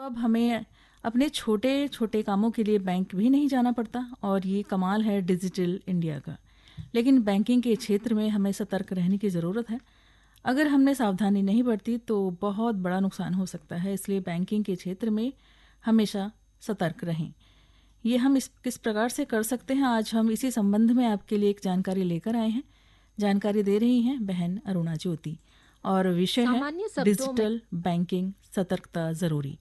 अब हमें अपने छोटे छोटे कामों के लिए बैंक भी नहीं जाना पड़ता और ये कमाल है डिजिटल इंडिया का। लेकिन बैंकिंग के क्षेत्र में हमें सतर्क रहने की ज़रूरत है। अगर हमने सावधानी नहीं बरती तो बहुत बड़ा नुकसान हो सकता है, इसलिए बैंकिंग के क्षेत्र में हमेशा सतर्क रहें। ये हम इस किस प्रकार से कर सकते हैं, आज हम इसी संबंध में आपके लिए एक जानकारी लेकर आए हैं। जानकारी दे रही हैं बहन अरुणा ज्योति और विषय है सामान्य शब्दों में डिजिटल बैंकिंग सतर्कता ज़रूरी।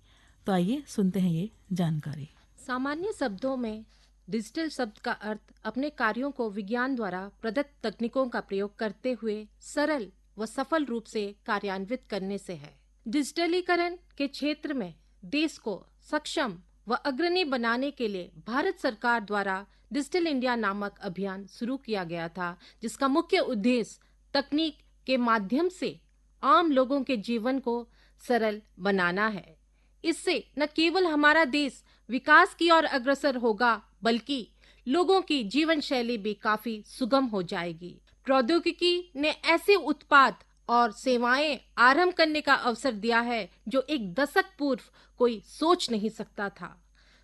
तो आइए सुनते हैं ये जानकारी। सामान्य शब्दों में डिजिटल शब्द का अर्थ अपने कार्यों को विज्ञान द्वारा प्रदत्त तकनीकों का प्रयोग करते हुए सरल व सफल रूप से कार्यान्वित करने से है। डिजिटलीकरण के क्षेत्र में देश को सक्षम व अग्रणी बनाने के लिए भारत सरकार द्वारा डिजिटल इंडिया नामक अभियान शुरू किया गया था, जिसका मुख्य उद्देश्य तकनीक के माध्यम से आम लोगों के जीवन को सरल बनाना है। इससे न केवल हमारा देश विकास की ओर अग्रसर होगा, बल्कि लोगों की जीवन शैली भी काफी सुगम हो जाएगी। प्रौद्योगिकी ने ऐसे उत्पाद और सेवाएं आरंभ करने का अवसर दिया है जो एक दशक पूर्व कोई सोच नहीं सकता था।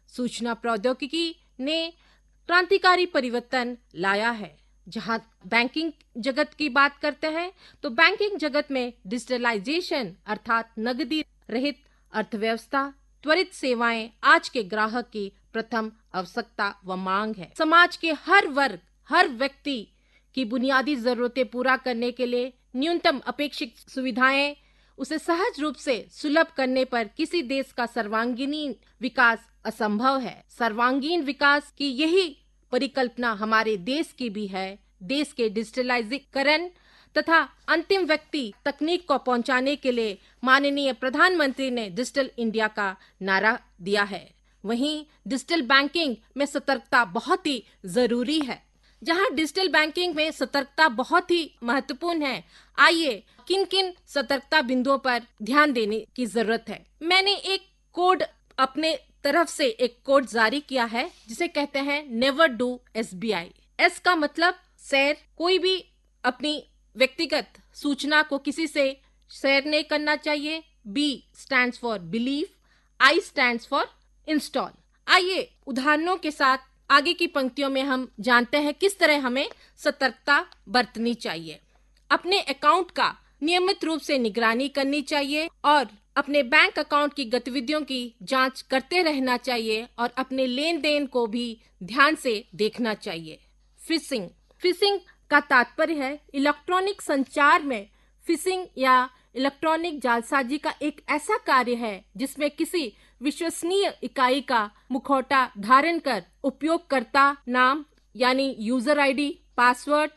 सूचना प्रौद्योगिकी ने क्रांतिकारी परिवर्तन लाया है। जहां बैंकिंग जगत की बात करते हैं तो बैंकिंग जगत में डिजिटलाइजेशन अर्थात नगदी रहित अर्थव्यवस्था, त्वरित सेवाएं आज के ग्राहक की प्रथम आवश्यकता व मांग है। समाज के हर वर्ग, हर व्यक्ति की बुनियादी जरूरतें पूरा करने के लिए न्यूनतम अपेक्षित सुविधाएं उसे सहज रूप से सुलभ करने पर किसी देश का सर्वांगीण विकास असंभव है। सर्वांगीण विकास की यही परिकल्पना हमारे देश की भी है। देश के डिजिटलाइजीकरण तथा अंतिम व्यक्ति तकनीक को पहुंचाने के लिए माननीय प्रधानमंत्री ने डिजिटल इंडिया का नारा दिया है। वहीं डिजिटल बैंकिंग में सतर्कता बहुत ही जरूरी है। जहां डिजिटल बैंकिंग में सतर्कता बहुत ही महत्वपूर्ण है, आइए किन किन सतर्कता बिंदुओं पर ध्यान देने की जरूरत है। मैंने एक कोड अपने तरफ से एक कोड जारी किया है जिसे कहते हैं नेवर डू SBI। एस का मतलब शेयर, कोई भी अपनी व्यक्तिगत सूचना को किसी से शेयर नहीं करना चाहिए। B stands for believe, I stands for install. आइए उदाहरणों के साथ आगे की पंक्तियों में हम जानते हैं किस तरह हमें सतर्कता बरतनी चाहिए। अपने अकाउंट का नियमित रूप से निगरानी करनी चाहिए और अपने बैंक अकाउंट की गतिविधियों की जांच करते रहना चाहिए और अपने लेन देन को भी ध्यान से देखना चाहिए। फिशिंग का तात्पर्य है इलेक्ट्रॉनिक संचार में फिशिंग या इलेक्ट्रॉनिक जालसाजी का एक ऐसा कार्य है जिसमें किसी विश्वसनीय इकाई का मुखौटा धारण कर उपयोगकर्ता नाम यानी user ID, password,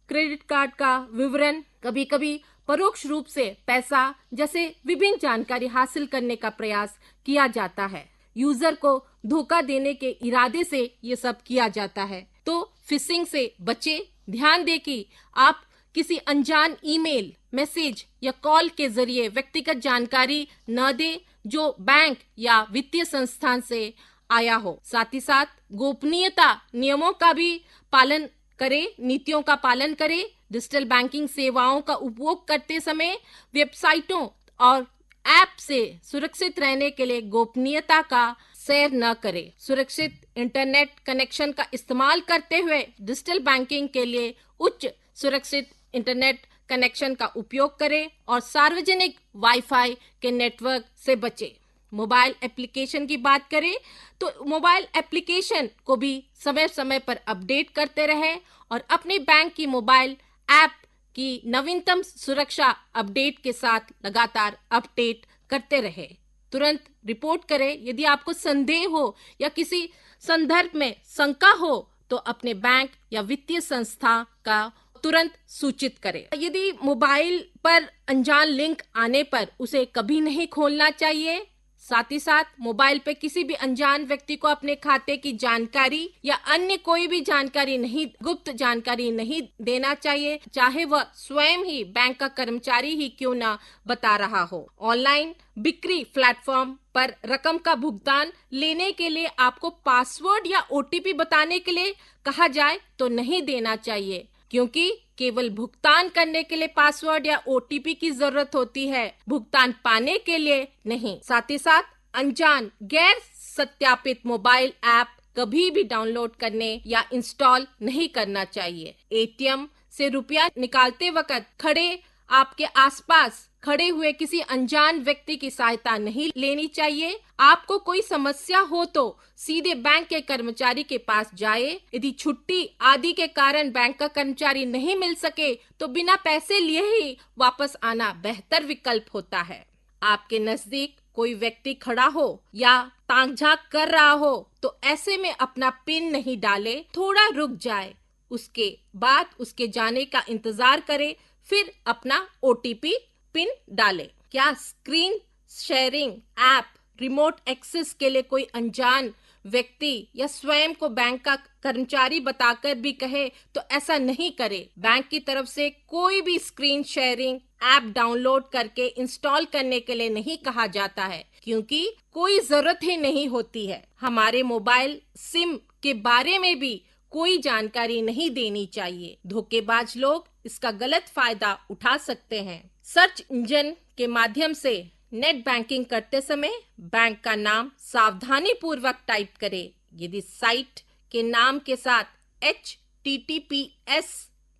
credit card का विवरण, कभी कभी परोक्ष रूप से पैसा जैसे विभिन्न जानकारी हासिल करने का प्रयास किया जाता है। यूजर को धोखा देने के इरादे से ये सब किया जाता है। तो फिशिंग से बचे। ध्यान दें कि आप किसी अनजान ईमेल, मैसेज या कॉल के जरिए व्यक्तिगत जानकारी न दें जो बैंक या वित्तीय संस्थान से आया हो। साथ ही साथ गोपनीयता नियमों का भी पालन करें, नीतियों का पालन करें। डिजिटल बैंकिंग सेवाओं का उपयोग करते समय वेबसाइटों और ऐप से सुरक्षित रहने के लिए गोपनीयता का शेयर न करें। सुरक्षित इंटरनेट कनेक्शन का इस्तेमाल करते हुए डिजिटल बैंकिंग के लिए उच्च सुरक्षित इंटरनेट कनेक्शन का उपयोग करें और सार्वजनिक वाईफाई के नेटवर्क से बचें। मोबाइल एप्लीकेशन की बात करें तो मोबाइल एप्लीकेशन को भी समय समय पर अपडेट करते रहें और अपने बैंक की मोबाइल ऐप की नवीनतम सुरक्षा अपडेट के साथ लगातार अपडेट करते रहें। तुरंत रिपोर्ट करें यदि आपको संदेह हो या किसी संदर्भ में शंका हो तो अपने बैंक या वित्तीय संस्था का तुरंत सूचित करें। यदि मोबाइल पर अनजान लिंक आने पर उसे कभी नहीं खोलना चाहिए। साथ ही साथ मोबाइल पे किसी भी अनजान व्यक्ति को अपने खाते की जानकारी या अन्य कोई भी जानकारी नहीं, गुप्त जानकारी नहीं देना चाहिए, चाहे वह स्वयं ही बैंक का कर्मचारी ही क्यों ना बता रहा हो। ऑनलाइन बिक्री प्लेटफॉर्म पर रकम का भुगतान लेने के लिए आपको पासवर्ड या OTP बताने के लिए कहा जाए तो नहीं देना चाहिए, क्योंकि केवल भुगतान करने के लिए पासवर्ड या OTP की जरूरत होती है, भुगतान पाने के लिए नहीं। साथ ही साथ अनजान गैर सत्यापित मोबाइल ऐप कभी भी डाउनलोड करने या इंस्टॉल नहीं करना चाहिए। एटीएम से रुपया निकालते वक्त आपके आसपास खड़े हुए किसी अनजान व्यक्ति की सहायता नहीं लेनी चाहिए। आपको कोई समस्या हो तो सीधे बैंक के कर्मचारी के पास जाए। यदि छुट्टी आदि के कारण बैंक का कर्मचारी नहीं मिल सके तो बिना पैसे लिए ही वापस आना बेहतर विकल्प होता है। आपके नजदीक कोई व्यक्ति खड़ा हो या ताक झांक कर रहा हो तो ऐसे में अपना पिन नहीं डाले, थोड़ा रुक जाए, उसके बाद उसके जाने का इंतजार करे, फिर अपना ओटीपी पिन डाले। क्या screen sharing app remote access के लिए कोई अनजान व्यक्ति या स्वयं को बैंक का कर्मचारी बताकर भी कहे तो ऐसा नहीं करे। बैंक की तरफ से कोई भी स्क्रीन शेयरिंग ऐप डाउनलोड करके इंस्टॉल करने के लिए नहीं कहा जाता है, क्योंकि कोई जरूरत ही नहीं होती है। हमारे मोबाइल सिम के बारे में भी कोई जानकारी नहीं देनी चाहिए। धोखेबाज लोग इसका गलत फायदा उठा सकते हैं। सर्च इंजन के माध्यम से नेट बैंकिंग करते समय बैंक का नाम सावधानी पूर्वक टाइप करें। यदि साइट के नाम के साथ HTTPS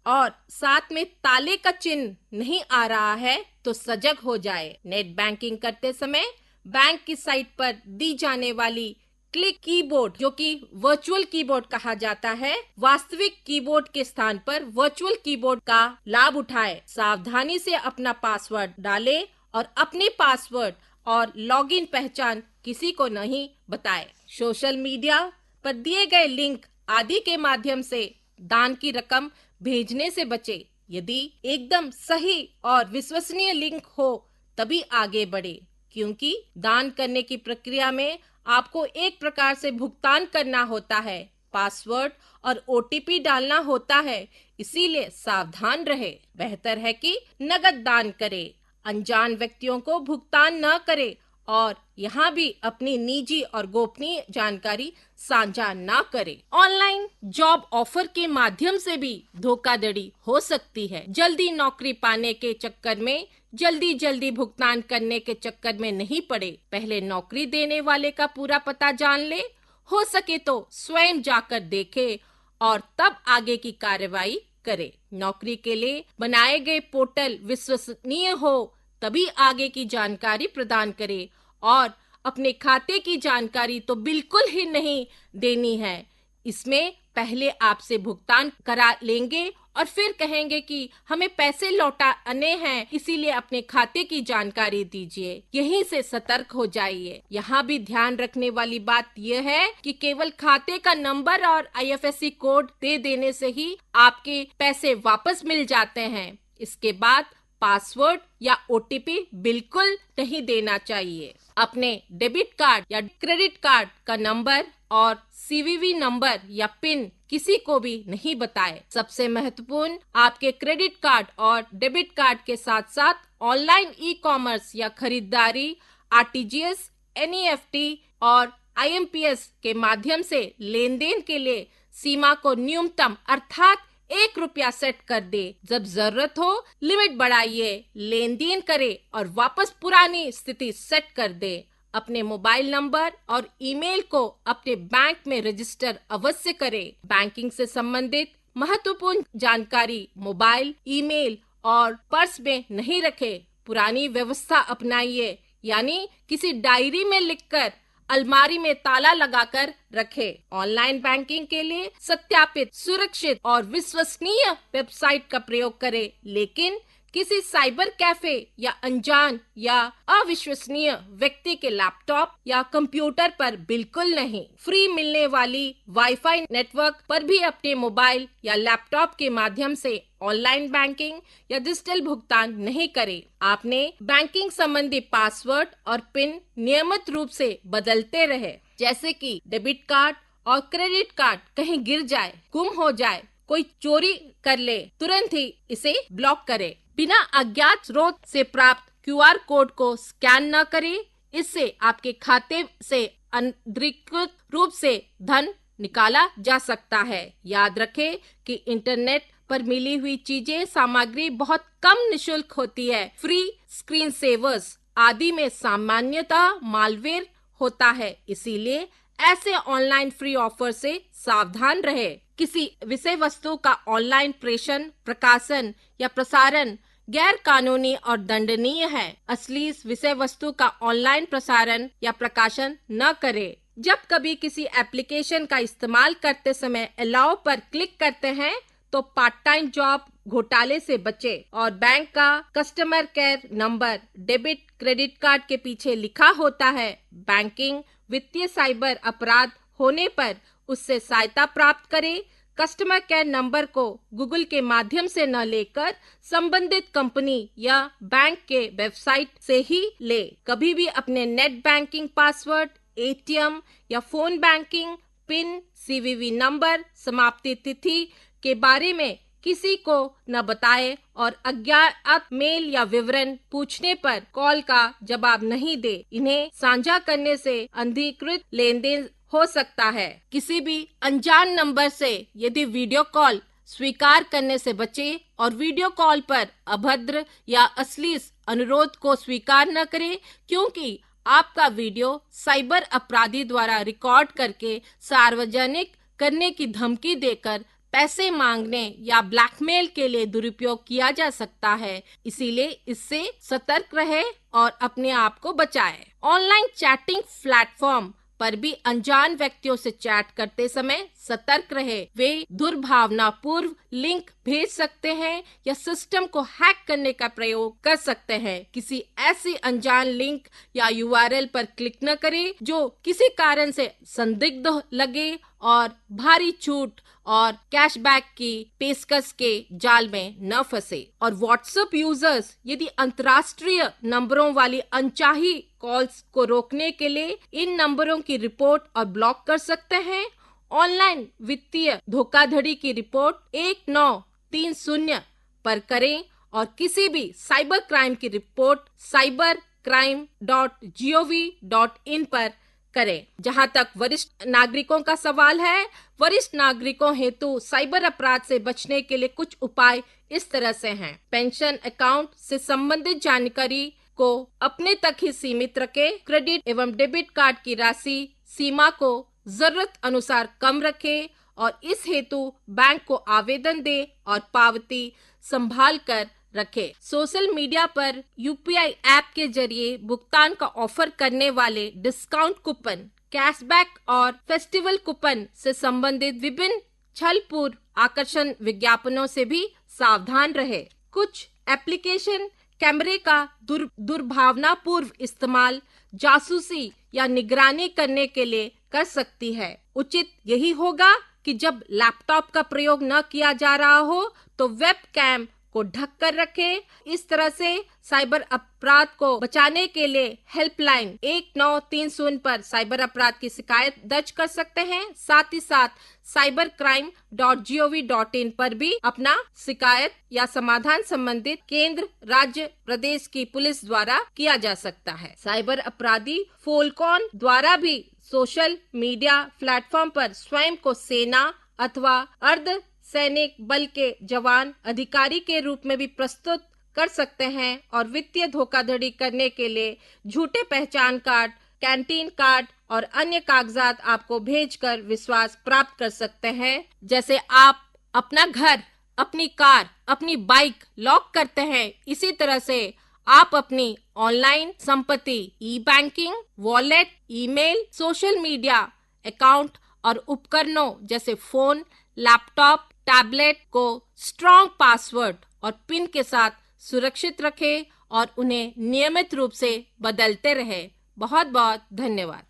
और साथ में ताले का चिन्ह नहीं आ रहा है तो सजग हो जाए। नेट बैंकिंग करते समय बैंक की साइट पर दी जाने वाली क्लिक कीबोर्ड, जो कि वर्चुअल कीबोर्ड कहा जाता है, वास्तविक कीबोर्ड के स्थान पर वर्चुअल कीबोर्ड का लाभ उठाए। सावधानी से अपना पासवर्ड डालें और अपने पासवर्ड और लॉगिन पहचान किसी को नहीं बताएं। सोशल मीडिया पर दिए गए लिंक आदि के माध्यम से दान की रकम भेजने से बचे। यदि एकदम सही और विश्वसनीय लिंक हो तभी आगे बढ़े, क्योंकि दान करने की प्रक्रिया में आपको एक प्रकार से भुगतान करना होता है, पासवर्ड और ओटीपी डालना होता है, इसीलिए सावधान रहे। बेहतर है कि नगद दान करे, अनजान व्यक्तियों को भुगतान न करे और यहाँ भी अपनी निजी और गोपनीय जानकारी साझा न करे। ऑनलाइन जॉब ऑफर के माध्यम से भी धोखाधड़ी हो सकती है। जल्दी नौकरी पाने के चक्कर में जल्दी भुगतान करने के चक्कर में नहीं पड़े। पहले नौकरी देने वाले का पूरा पता जान ले, हो सके तो स्वयं जाकर देखे और तब आगे की कार्रवाई करे। नौकरी के लिए बनाए गए पोर्टल विश्वसनीय हो तभी आगे की जानकारी प्रदान करे और अपने खाते की जानकारी तो बिल्कुल ही नहीं देनी है। इसमें पहले आपसे भुगतान करा लेंगे और फिर कहेंगे कि हमें पैसे लौटाने हैं, इसीलिए अपने खाते की जानकारी दीजिए। यहीं से सतर्क हो जाइए। यहाँ भी ध्यान रखने वाली बात यह है कि केवल खाते का नंबर और IFSC कोड दे देने से ही आपके पैसे वापस मिल जाते हैं। इसके बाद पासवर्ड या OTP बिल्कुल नहीं देना चाहिए। अपने डेबिट कार्ड या क्रेडिट कार्ड का नंबर और CVV नंबर या पिन किसी को भी नहीं बताए। सबसे महत्वपूर्ण, आपके क्रेडिट कार्ड और डेबिट कार्ड के साथ साथ ऑनलाइन ई-कॉमर्स या खरीदारी RTGS, NEFT और IMPS के माध्यम से लेन देन के लिए सीमा को न्यूनतम अर्थात ₹1 सेट कर दे। जब जरूरत हो लिमिट बढ़ाइए, लेन देन करे और वापस पुरानी स्थिति सेट कर दे। अपने मोबाइल नंबर और ईमेल को अपने बैंक में रजिस्टर अवश्य करें। बैंकिंग से संबंधित महत्वपूर्ण जानकारी मोबाइल, ईमेल और पर्स में नहीं रखें। पुरानी व्यवस्था अपनाइए, यानी किसी डायरी में लिखकर अलमारी में ताला लगाकर रखें। ऑनलाइन बैंकिंग के लिए सत्यापित, सुरक्षित और विश्वसनीय वेबसाइट का प्रयोग करें, लेकिन किसी साइबर कैफे या अनजान या अविश्वसनीय व्यक्ति के लैपटॉप या कंप्यूटर पर बिल्कुल नहीं। फ्री मिलने वाली वाईफाई नेटवर्क पर भी अपने मोबाइल या लैपटॉप के माध्यम से ऑनलाइन बैंकिंग या डिजिटल भुगतान नहीं करें। आपने बैंकिंग संबंधी पासवर्ड और पिन नियमित रूप से बदलते रहे, जैसे कि डेबिट कार्ड और क्रेडिट कार्ड कहीं गिर जाए, गुम हो जाए, कोई चोरी कर ले, तुरंत ही इसे ब्लॉक करें। बिना अज्ञात स्रोत से प्राप्त QR कोड को स्कैन न करें, इससे आपके खाते से अनधिकृत रूप से धन निकाला जा सकता है। याद रखें कि इंटरनेट पर मिली हुई चीजें, सामग्री बहुत कम निशुल्क होती है। फ्री स्क्रीन सेवर्स आदि में सामान्यतः मालवेयर होता है, इसीलिए ऐसे ऑनलाइन फ्री ऑफर से सावधान रहे। किसी विषय वस्तु का ऑनलाइन प्रेषण, प्रकाशन या प्रसारण गैर कानूनी और दंडनीय है। असली विषय वस्तु का ऑनलाइन प्रसारण या प्रकाशन न करें। जब कभी किसी एप्लीकेशन का इस्तेमाल करते समय अलाउ पर क्लिक करते हैं तो पार्ट टाइम जॉब घोटाले से बचे और बैंक का customer care number debit credit card के पीछे लिखा होता है। बैंकिंग वित्तीय साइबर अपराध होने पर उससे सहायता प्राप्त करें। कस्टमर केयर नंबर को गूगल के माध्यम से न लेकर संबंधित कंपनी या बैंक के वेबसाइट से ही ले। कभी भी अपने नेट बैंकिंग पासवर्ड, एटीएम या phone banking pin, CVV number, समाप्ति तिथि के बारे में किसी को न बताए और अज्ञात मेल या विवरण पूछने पर कॉल का जवाब नहीं दे। इन्हें साझा करने से अनधिकृत लेन देन हो सकता है। किसी भी अनजान नंबर से यदि वीडियो कॉल स्वीकार करने से बचे और वीडियो कॉल पर अभद्र या अश्लील अनुरोध को स्वीकार न करें, क्योंकि आपका वीडियो साइबर अपराधी द्वारा रिकॉर्ड करके सार्वजनिक करने की धमकी देकर पैसे मांगने या ब्लैकमेल के लिए दुरुपयोग किया जा सकता है। इसीलिए इससे सतर्क रहे और अपने आप को बचाए। ऑनलाइन चैटिंग प्लेटफॉर्म पर भी अनजान व्यक्तियों से चैट करते समय सतर्क रहे। वे दुर्भावनापूर्ण लिंक भेज सकते हैं या सिस्टम को हैक करने का प्रयोग कर सकते हैं। किसी ऐसी अनजान लिंक या यूआरएल पर क्लिक न करें जो किसी कारण से संदिग्ध लगे और भारी छूट और कैशबैक की पेशकश के जाल में न फंसे। और व्हाट्सएप यूजर्स यदि अंतर्राष्ट्रीय नंबरों वाली अनचाही कॉल्स को रोकने के लिए इन नंबरों की रिपोर्ट और ब्लॉक कर सकते हैं। ऑनलाइन वित्तीय धोखाधड़ी की रिपोर्ट 1930 पर करें और किसी भी साइबर क्राइम की रिपोर्ट cybercrime.gov.in पर करें। जहां तक वरिष्ठ नागरिकों का सवाल है, वरिष्ठ नागरिकों हेतु साइबर अपराध से बचने के लिए कुछ उपाय इस तरह से हैं। पेंशन अकाउंट से संबंधित जानकारी को अपने तक ही सीमित रखें। क्रेडिट एवं डेबिट कार्ड की राशि सीमा को जरूरत अनुसार कम रखें और इस हेतु बैंक को आवेदन दे और पावती संभाल कर रखें। सोशल मीडिया पर यूपीआई ऐप के जरिए भुगतान का ऑफर करने वाले डिस्काउंट कूपन, कैशबैक और फेस्टिवल कूपन से संबंधित विभिन्न छलपूर्ण आकर्षण विज्ञापनों से भी सावधान रहे। कुछ एप्लीकेशन कैमरे का दुर्भावनापूर्ण इस्तेमाल जासूसी या निगरानी करने के लिए कर सकती है। उचित यही होगा कि जब लैपटॉप का प्रयोग न किया जा रहा हो तो वेब कैम को ढक कर रखें। इस तरह से साइबर अपराध को बचाने के लिए हेल्पलाइन 1930 पर साइबर अपराध की शिकायत दर्ज कर सकते हैं। साथ ही साथ cybercrime.gov.in पर भी अपना शिकायत या समाधान संबंधित केंद्र, राज्य, प्रदेश की पुलिस द्वारा किया जा सकता है। साइबर अपराधी फोलकॉन द्वारा भी सोशल मीडिया प्लेटफॉर्म पर स्वयं को सेना अथवा अर्ध सैनिक बल के जवान, अधिकारी के रूप में भी प्रस्तुत कर सकते हैं और वित्तीय धोखाधड़ी करने के लिए झूठे पहचान कार्ड, कैंटीन कार्ड और अन्य कागजात आपको भेजकर विश्वास प्राप्त कर सकते हैं। जैसे आप अपना घर, अपनी कार, अपनी बाइक लॉक करते हैं, इसी तरह से आप अपनी ऑनलाइन संपत्ति, e banking, wallet, email, social media account और उपकरणों जैसे फोन, लैपटॉप, टैबलेट को स्ट्रॉन्ग पासवर्ड और पिन के साथ सुरक्षित रखें और उन्हें नियमित रूप से बदलते रहें। बहुत बहुत धन्यवाद।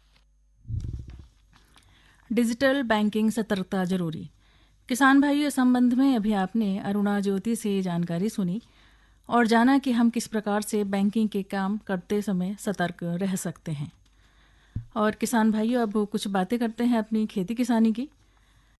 डिजिटल बैंकिंग सतर्कता जरूरी। किसान भाइयों, इस संबंध में अभी आपने अरुणा ज्योति से जानकारी सुनी और जाना कि हम किस प्रकार से बैंकिंग के काम करते समय सतर्क रह सकते हैं। और किसान भाइयों, अब कुछ बातें करते हैं अपनी खेती किसानी की।